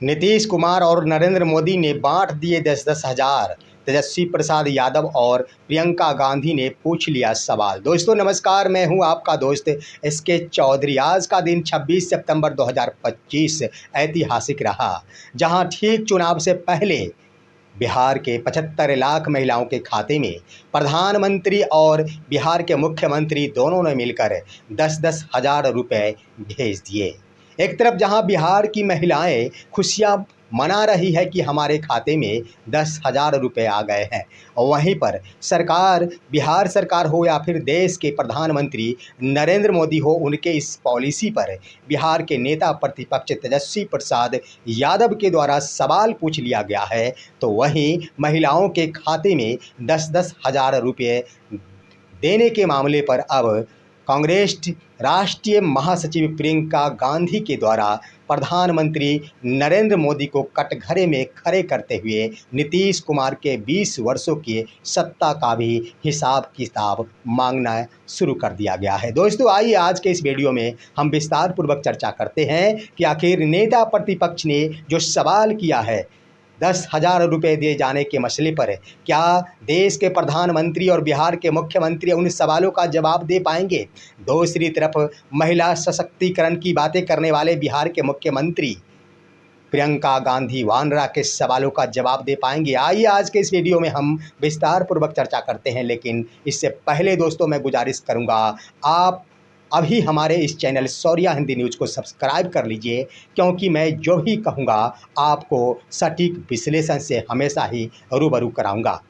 नीतीश कुमार और नरेंद्र मोदी ने बांट दिए 10-10 हज़ार। तेजस्वी प्रसाद यादव और प्रियंका गांधी ने पूछ लिया सवाल। दोस्तों नमस्कार, मैं हूं आपका दोस्त एसके चौधरी। आज का दिन 26 सितंबर 2025 ऐतिहासिक रहा, जहां ठीक चुनाव से पहले बिहार के 75 लाख महिलाओं के खाते में प्रधानमंत्री और बिहार के मुख्यमंत्री दोनों ने मिलकर 10-10 हज़ार रुपये भेज दिए। एक तरफ जहां बिहार की महिलाएं खुशियां मना रही है कि हमारे खाते में 10,000 रुपये आ गए हैं, और वहीं पर सरकार, बिहार सरकार हो या फिर देश के प्रधानमंत्री नरेंद्र मोदी हो, उनके इस पॉलिसी पर बिहार के नेता प्रतिपक्ष तेजस्वी प्रसाद यादव के द्वारा सवाल पूछ लिया गया है। तो वहीं महिलाओं के खाते में 10-10 हज़ार रुपये देने के मामले पर अब कांग्रेस राष्ट्रीय महासचिव प्रियंका गांधी के द्वारा प्रधानमंत्री नरेंद्र मोदी को कटघरे में खड़े करते हुए नीतीश कुमार के 20 वर्षों की सत्ता का भी हिसाब किताब मांगना शुरू कर दिया गया है। दोस्तों आइए आज के इस वीडियो में हम विस्तार पूर्वक चर्चा करते हैं कि आखिर नेता प्रतिपक्ष ने जो सवाल किया है 10,000 रुपये दिए जाने के मसले पर, क्या देश के प्रधानमंत्री और बिहार के मुख्यमंत्री उन सवालों का जवाब दे पाएंगे? दूसरी तरफ महिला सशक्तिकरण की बातें करने वाले बिहार के मुख्यमंत्री प्रियंका गांधी वाड्रा के सवालों का जवाब दे पाएंगे? आइए आज के इस वीडियो में हम विस्तार पूर्वक चर्चा करते हैं, लेकिन इससे पहले दोस्तों मैं गुजारिश करूंगा, आप अभी हमारे इस चैनल शौर्या हिंदी न्यूज़ को सब्सक्राइब कर लीजिए, क्योंकि मैं जो भी कहूँगा आपको सटीक विश्लेषण से हमेशा ही रूबरू कराऊंगा।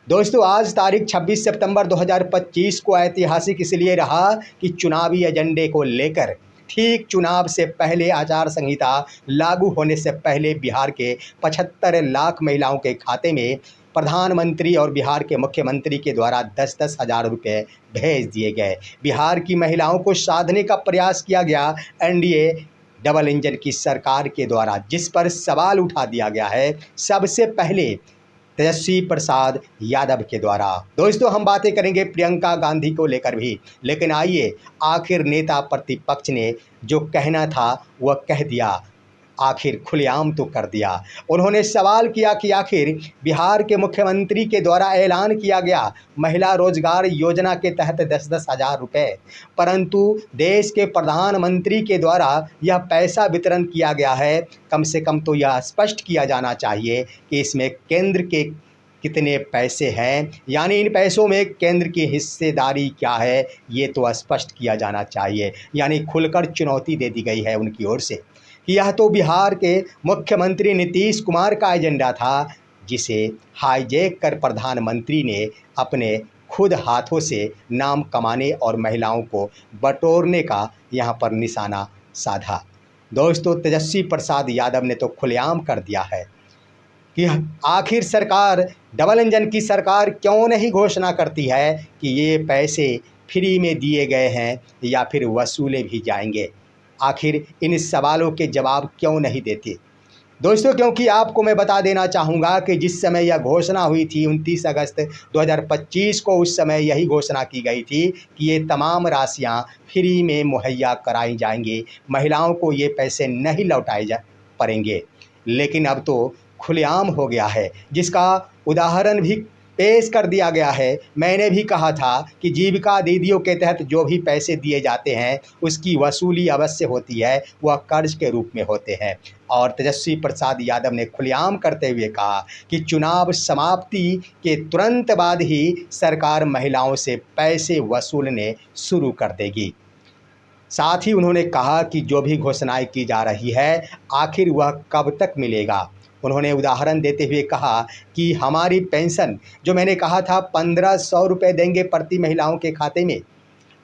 दोस्तों आज तारीख 26 सितंबर 2025 को ऐतिहासिक इसलिए रहा कि चुनावी एजेंडे को लेकर ठीक चुनाव से पहले, आचार संहिता लागू होने से पहले बिहार के 75 लाख महिलाओं के खाते में प्रधानमंत्री और बिहार के मुख्यमंत्री के द्वारा 10-10 हज़ार रुपये भेज दिए गए। बिहार की महिलाओं को साधने का प्रयास किया गया एनडीए डबल इंजन की सरकार के द्वारा, जिस पर सवाल उठा दिया गया है सबसे पहले तेजस्वी प्रसाद यादव के द्वारा। दोस्तों हम बातें करेंगे प्रियंका गांधी को लेकर भी, लेकिन आइए आखिर नेता प्रतिपक्ष ने जो कहना था वह कह दिया, आखिर खुलेआम तो कर दिया। उन्होंने सवाल किया कि आखिर बिहार के मुख्यमंत्री के द्वारा ऐलान किया गया महिला रोजगार योजना के तहत 10-10 हज़ार रुपये, परंतु देश के प्रधानमंत्री के द्वारा यह पैसा वितरण किया गया है। कम से कम तो यह स्पष्ट किया जाना चाहिए कि इसमें केंद्र के कितने पैसे हैं, यानी इन पैसों में केंद्र की हिस्सेदारी क्या है, ये तो स्पष्ट किया जाना चाहिए। यानी खुलकर चुनौती दे दी गई है उनकी ओर से कि यह तो बिहार के मुख्यमंत्री नीतीश कुमार का एजेंडा था, जिसे हाईजैक कर प्रधानमंत्री ने अपने खुद हाथों से नाम कमाने और महिलाओं को बटोरने का यहाँ पर निशाना साधा। दोस्तों तेजस्वी प्रसाद यादव ने तो खुलेआम कर दिया है कि आखिर सरकार, डबल इंजन की सरकार क्यों नहीं घोषणा करती है कि ये पैसे फ्री में दिए गए हैं या फिर वसूले भी जाएंगे। आखिर इन सवालों के जवाब क्यों नहीं देते दोस्तों? क्योंकि आपको मैं बता देना चाहूँगा कि जिस समय यह घोषणा हुई थी 29 अगस्त 2025 को, उस समय यही घोषणा की गई थी कि ये तमाम राशियाँ फ्री में मुहैया कराई जाएंगी, महिलाओं को ये पैसे नहीं लौटाए जा पड़ेंगे। लेकिन अब तो खुलेआम हो गया है, जिसका उदाहरण भी पेश कर दिया गया है। मैंने भी कहा था कि जीविका दीदियों के तहत जो भी पैसे दिए जाते हैं उसकी वसूली अवश्य होती है, वह कर्ज के रूप में होते हैं। और तेजस्वी प्रसाद यादव ने खुलेआम करते हुए कहा कि चुनाव समाप्ति के तुरंत बाद ही सरकार महिलाओं से पैसे वसूलने शुरू कर देगी। साथ ही उन्होंने कहा कि जो भी घोषणाएं की जा रही है आखिर वह कब तक मिलेगा। उन्होंने उदाहरण देते हुए कहा कि हमारी पेंशन, जो मैंने कहा था 1500 रुपये देंगे प्रति महिलाओं के खाते में,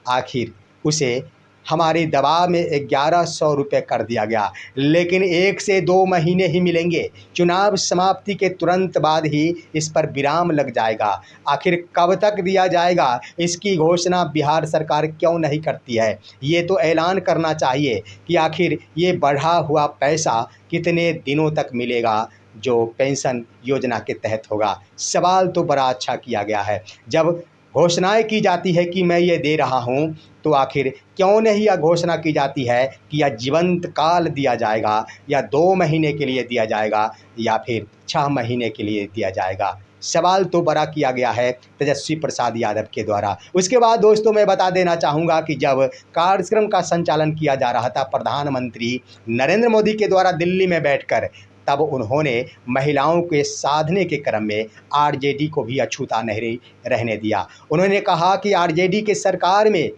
आखिर उसे हमारे दबाव में 1100 रुपये कर दिया गया, लेकिन 1 से 2 महीने ही मिलेंगे। चुनाव समाप्ति के तुरंत बाद ही इस पर विराम लग जाएगा। आखिर कब तक दिया जाएगा, इसकी घोषणा बिहार सरकार क्यों नहीं करती है? ये तो ऐलान करना चाहिए कि आखिर ये बढ़ा हुआ पैसा कितने दिनों तक मिलेगा जो पेंशन योजना के तहत होगा। सवाल तो बड़ा अच्छा किया गया है। जब घोषणाएं की जाती है कि मैं ये दे रहा हूं, तो आखिर क्यों नहीं यह घोषणा की जाती है कि यह जीवंत काल दिया जाएगा, या 2 महीने के लिए दिया जाएगा, या फिर 6 महीने के लिए दिया जाएगा। सवाल तो बड़ा किया गया है तेजस्वी प्रसाद यादव के द्वारा। उसके बाद दोस्तों मैं बता देना चाहूँगा कि जब कार्यक्रम का संचालन किया जा रहा था प्रधानमंत्री नरेंद्र मोदी के द्वारा दिल्ली में बैठकर, तब उन्होंने महिलाओं के साधने के क्रम में आरजेडी को भी अछूता नहीं रहने दिया। उन्होंने कहा कि आरजेडी के सरकार में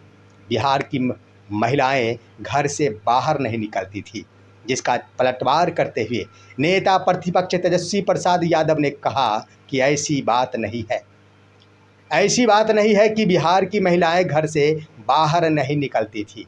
बिहार की महिलाएं घर से बाहर नहीं निकलती थी, जिसका पलटवार करते हुए नेता प्रतिपक्ष तेजस्वी प्रसाद यादव ने कहा कि ऐसी बात नहीं है, ऐसी बात नहीं है कि बिहार की महिलाएं घर से बाहर नहीं निकलती थी।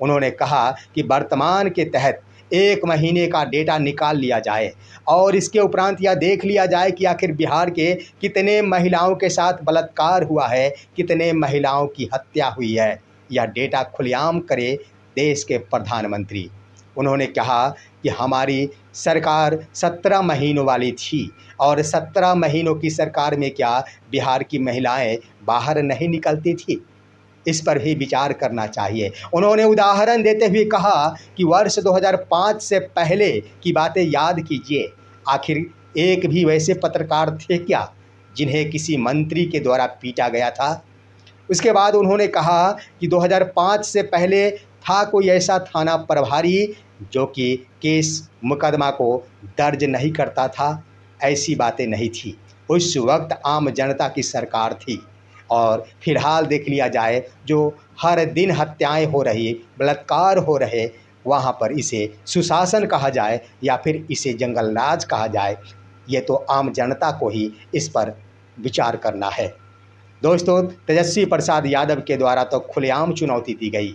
उन्होंने कहा कि वर्तमान के तहत 1 महीने का डेटा निकाल लिया जाए और इसके उपरांत यह देख लिया जाए कि आखिर बिहार के कितने महिलाओं के साथ बलात्कार हुआ है, कितने महिलाओं की हत्या हुई है। यह डेटा खुलेआम करे देश के प्रधानमंत्री। उन्होंने कहा कि हमारी सरकार 17 महीनों वाली थी और 17 महीनों की सरकार में क्या बिहार की महिलाएं बाहर नहीं निकलती थी? इस पर भी विचार करना चाहिए। उन्होंने उदाहरण देते हुए कहा कि वर्ष 2005 से पहले की बातें याद कीजिए। आखिर एक भी वैसे पत्रकार थे क्या जिन्हें किसी मंत्री के द्वारा पीटा गया था? उसके बाद उन्होंने कहा कि 2005 से पहले था कोई ऐसा थाना प्रभारी जो कि केस मुकदमा को दर्ज नहीं करता था? ऐसी बातें नहीं थी। उस वक्त आम जनता की सरकार थी। और फिलहाल देख लिया जाए जो हर दिन हत्याएं हो रही, बलात्कार हो रहे, वहाँ पर इसे सुशासन कहा जाए या फिर इसे जंगल राज कहा जाए, ये तो आम जनता को ही इस पर विचार करना है। दोस्तों तेजस्वी प्रसाद यादव के द्वारा तो खुलेआम चुनौती दी गई,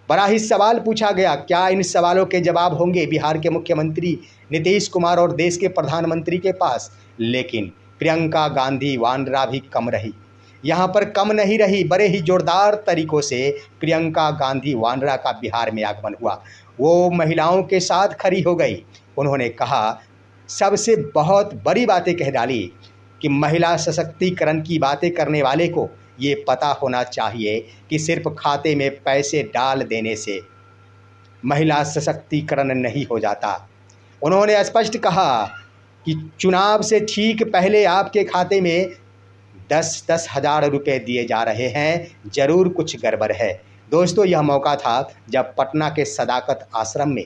बड़ा ही सवाल पूछा गया। क्या इन सवालों के जवाब होंगे बिहार के मुख्यमंत्री नीतीश कुमार और देश के प्रधानमंत्री के पास? लेकिन प्रियंका गांधी वाड्रा भी कम रही, यहाँ पर कम नहीं रही। बड़े ही जोरदार तरीक़ों से प्रियंका गांधी वाड्रा का बिहार में आगमन हुआ। वो महिलाओं के साथ खड़ी हो गई। उन्होंने कहा, सबसे बहुत बड़ी बातें कह डाली कि महिला सशक्तिकरण की बातें करने वाले को ये पता होना चाहिए कि सिर्फ खाते में पैसे डाल देने से महिला सशक्तिकरण नहीं हो जाता। उन्होंने स्पष्ट कहा कि चुनाव से ठीक पहले आपके खाते में 10-10 हज़ार रुपये दिए जा रहे हैं, ज़रूर कुछ गड़बड़ है। दोस्तों यह मौका था जब पटना के सदाकत आश्रम में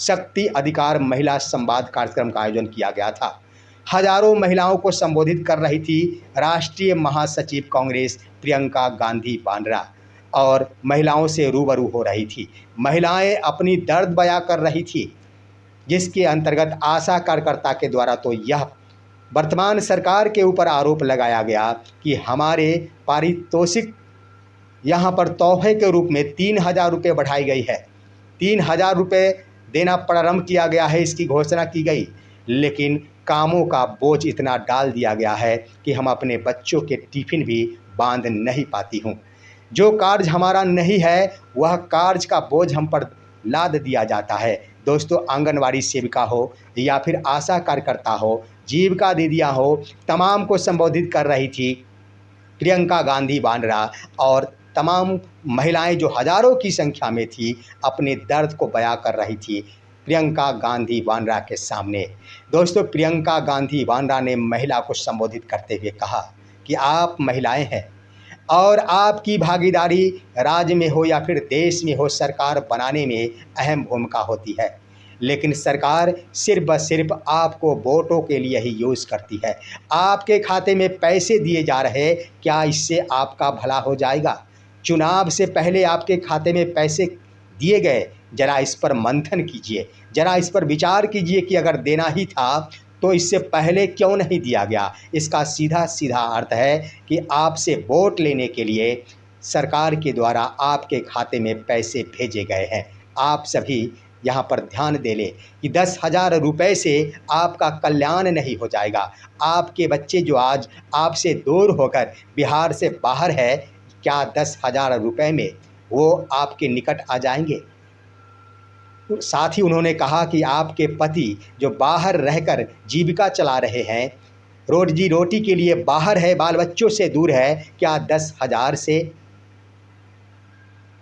शक्ति अधिकार महिला संवाद कार्यक्रम का आयोजन किया गया था। हजारों महिलाओं को संबोधित कर रही थी राष्ट्रीय महासचिव कांग्रेस प्रियंका गांधी वाड्रा और महिलाओं से रूबरू हो रही थी। महिलाएं अपनी दर्द बयां कर रही थी, जिसके अंतर्गत आशा कार्यकर्ता के द्वारा तो यह वर्तमान सरकार के ऊपर आरोप लगाया गया कि हमारे पारितोषिक यहाँ पर तोहफे के रूप में 3,000 रुपये बढ़ाई गई है, 3,000 रुपये देना प्रारंभ किया गया है, इसकी घोषणा की गई। लेकिन कामों का बोझ इतना डाल दिया गया है कि हम अपने बच्चों के टिफ़िन भी बांध नहीं पाती हूँ। जो कार्य हमारा नहीं है वह कार्य का बोझ हम पर लाद दिया जाता है। दोस्तों आंगनवाड़ी सेविका हो या फिर आशा कार्यकर्ता हो, जीविका दीदियाँ हो, तमाम को संबोधित कर रही थी प्रियंका गांधी वाड्रा और तमाम महिलाएं जो हज़ारों की संख्या में थी अपने दर्द को बयां कर रही थी प्रियंका गांधी वाड्रा के सामने। दोस्तों प्रियंका गांधी वाड्रा ने महिला को संबोधित करते हुए कहा कि आप महिलाएं हैं और आपकी भागीदारी राज्य में हो या फिर देश में हो, सरकार बनाने में अहम भूमिका होती है। लेकिन सरकार सिर्फ व सिर्फ आपको वोटों के लिए ही यूज़ करती है। आपके खाते में पैसे दिए जा रहे, क्या इससे आपका भला हो जाएगा? चुनाव से पहले आपके खाते में पैसे दिए गए, ज़रा इस पर मंथन कीजिए, ज़रा इस पर विचार कीजिए कि अगर देना ही था तो इससे पहले क्यों नहीं दिया गया। इसका सीधा सीधा अर्थ है कि आपसे वोट लेने के लिए सरकार के द्वारा आपके खाते में पैसे भेजे गए हैं। आप सभी यहाँ पर ध्यान दे लें कि 10,000 रुपये से आपका कल्याण नहीं हो जाएगा। आपके बच्चे जो आज आपसे दूर होकर बिहार से बाहर है, क्या 10,000 रुपये में वो आपके निकट आ जाएंगे? साथ ही उन्होंने कहा कि आपके पति जो बाहर रहकर जीविका चला रहे हैं, रोजी रोटी के लिए बाहर है, बाल बच्चों से दूर है, क्या 10,000 से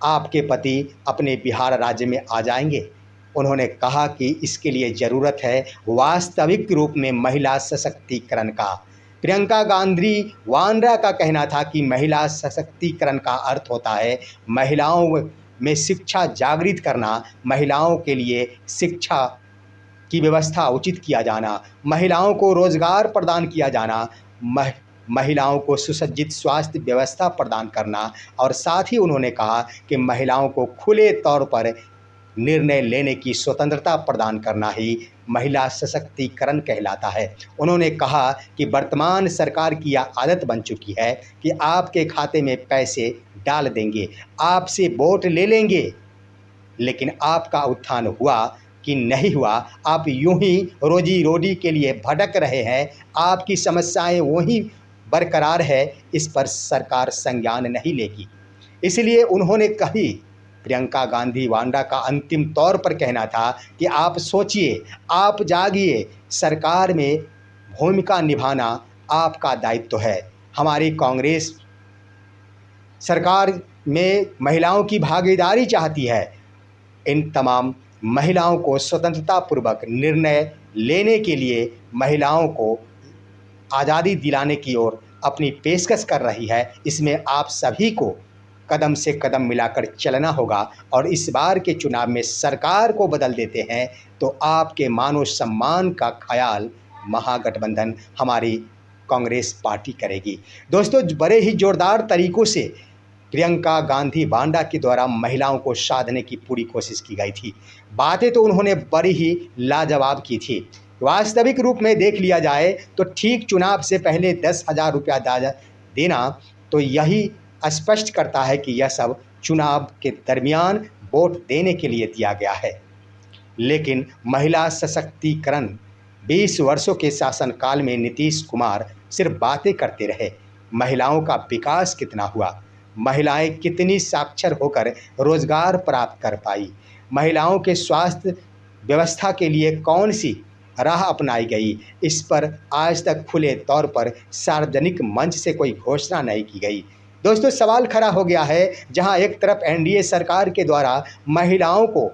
आपके पति अपने बिहार राज्य में आ जाएंगे? उन्होंने कहा कि इसके लिए ज़रूरत है वास्तविक रूप में महिला सशक्तिकरण का। प्रियंका गांधी वाड्रा का कहना था कि महिला सशक्तिकरण का अर्थ होता है महिलाओं में शिक्षा जागृत करना, महिलाओं के लिए शिक्षा की व्यवस्था उचित किया जाना, महिलाओं को रोजगार प्रदान किया जाना, महिलाओं को सुसज्जित स्वास्थ्य व्यवस्था प्रदान करना, और साथ ही उन्होंने कहा कि महिलाओं को खुले तौर पर निर्णय लेने की स्वतंत्रता प्रदान करना ही महिला सशक्तिकरण कहलाता है। उन्होंने कहा कि वर्तमान सरकार की यह आदत बन चुकी है कि आपके खाते में पैसे डाल देंगे, आपसे वोट ले लेंगे, लेकिन आपका उत्थान हुआ कि नहीं हुआ, आप यूं ही रोजी रोटी के लिए भटक रहे हैं, आपकी समस्याएं वहीं बरकरार है, इस पर सरकार संज्ञान नहीं लेगी। इसलिए उन्होंने कही, प्रियंका गांधी वाड्रा का अंतिम तौर पर कहना था कि आप सोचिए, आप जागिए, सरकार में भूमिका निभाना आपका दायित्व है। हमारी कांग्रेस सरकार में महिलाओं की भागीदारी चाहती है। इन तमाम महिलाओं को स्वतंत्रतापूर्वक निर्णय लेने के लिए महिलाओं को आज़ादी दिलाने की ओर अपनी पेशकश कर रही है। इसमें आप सभी को कदम से कदम मिलाकर चलना होगा और इस बार के चुनाव में सरकार को बदल देते हैं तो आपके मानो सम्मान का ख्याल महागठबंधन हमारी कांग्रेस पार्टी करेगी। दोस्तों, बड़े ही जोरदार तरीक़ों से प्रियंका गांधी वाड्रा के द्वारा महिलाओं को साधने की पूरी कोशिश की गई थी। बातें तो उन्होंने बड़ी ही लाजवाब की थी। वास्तविक रूप में देख लिया जाए तो ठीक चुनाव से पहले 10,000 रुपया देना तो यही स्पष्ट करता है कि यह सब चुनाव के दरमियान वोट देने के लिए दिया गया है। लेकिन महिला सशक्तिकरण 20 वर्षों के शासनकाल में नीतीश कुमार सिर्फ बातें करते रहे। महिलाओं का विकास कितना हुआ? महिलाएं कितनी साक्षर होकर रोजगार प्राप्त कर पाई? महिलाओं के स्वास्थ्य व्यवस्था के लिए कौन सी राह अपनाई गई? इस पर आज तक खुले तौर पर सार्वजनिक मंच से कोई घोषणा नहीं की गई। दोस्तों, सवाल खड़ा हो गया है, जहां एक तरफ एनडीए सरकार के द्वारा महिलाओं को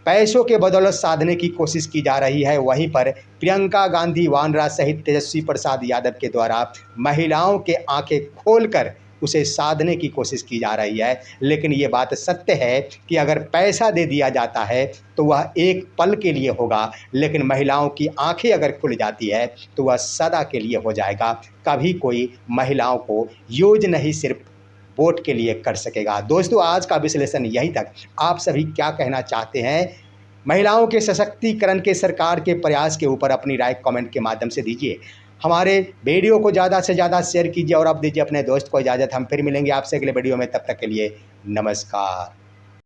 पैसों के बदौलत साधने की कोशिश की जा रही है, वहीं पर प्रियंका गांधी वाड्रा सहित तेजस्वी प्रसाद यादव के द्वारा महिलाओं के आंखें खोलकर उसे साधने की कोशिश की जा रही है। लेकिन ये बात सत्य है कि अगर पैसा दे दिया जाता है तो वह एक पल के लिए होगा, लेकिन महिलाओं की आंखें अगर खुल जाती है तो वह सदा के लिए हो जाएगा। कभी कोई महिलाओं को यूज नहीं सिर्फ वोट के लिए कर सकेगा। दोस्तों, आज का विश्लेषण यहीं तक। आप सभी क्या कहना चाहते हैं महिलाओं के सशक्तिकरण के सरकार के प्रयास के ऊपर? अपनी राय कमेंट के माध्यम से दीजिए। हमारे वीडियो को ज़्यादा से ज़्यादा शेयर कीजिए और अब दीजिए अपने दोस्त को इजाज़त। हम फिर मिलेंगे आपसे अगले वीडियो में, तब तक के लिए नमस्कार।